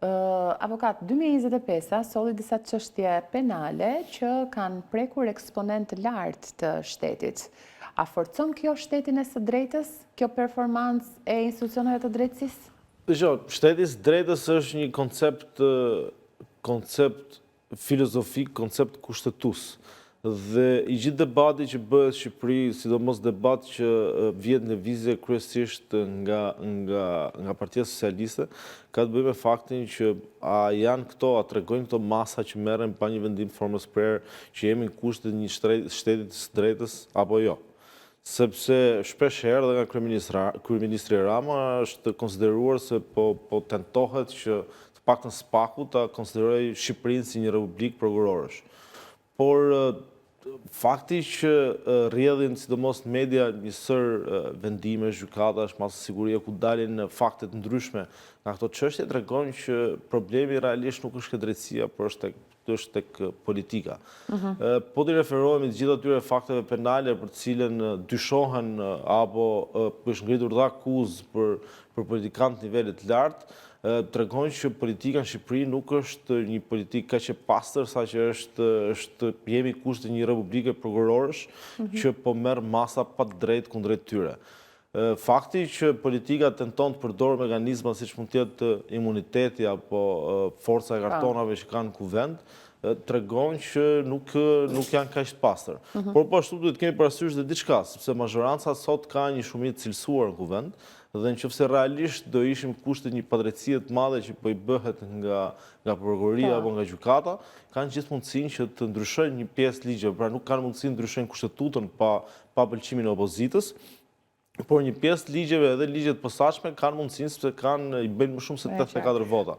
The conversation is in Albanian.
Avokat, 2025 solli disa çështje penale që kanë prekur eksponent të lartë të shtetit. A forcon kjo shtetin e së drejtës, kjo performancë e institucioneve të drejtësisë? Shteti i së drejtës është një koncept filozofik, koncept kushtetues. Dhe i gjithë debati që bëhet në Shqipëri, sidomos debat që vjen lëvizje kryesisht nga Partia Socialiste, ka të bëjë me faktin që a janë këto, a tregojnë këto masa që merren pa një vendim formës prerë që jemi në kusht të një shteti të së drejtës apo jo. Sepse shpesh herë dhe nga kryeministri Rama është konsideruar se po tentohet që të paktën spaku ta konsiderojë Shqipërinë si një republikë prokurorësh. Por fakti që rrjedhin sidomos në media njësër vendime, gjykatash, masë sigurie ku dalin fakte të ndryshme nga këto çështje tregojnë që problemi realisht nuk është drejtësia, por është tek politika. Po të referohemi të gjitha atyre fakteve penale për të cilën dyshohen apo është ngritur dhe akuzë për politikanë të nivelit lartë, tregojnë që politika në Shqipëri nuk është një politikë kaq e pastër sa që jemi kusht të një republike prokurorësh që po merr masa pa drejt kundrejt tyre. Fakti që politika tenton të përdorë mekanizma siç mund të jetë imuniteti apo forca e kartonave që kanë në kuvend, tregojnë që nuk janë kaq të pastër. Por po ashtu duhet kemi parasysh dhe diçka, sepse mazhoranca sot ka një shumicë cilësuar në kuvend, dhe nëse realisht do ishim kusht të një padrejtësie të madhe që po i bëhet nga prokuroria apo nga gjykata, kanë gjithë mundësinë që të ndryshojnë një pjesë ligje, pra nuk kanë mundësinë të ndryshojnë kushtetutën pa pëlqimin e opozitës, por një pjesë ligjeve edhe ligjet posaçme kanë mundësinë sepse i bëjnë më shumë se 84 vota.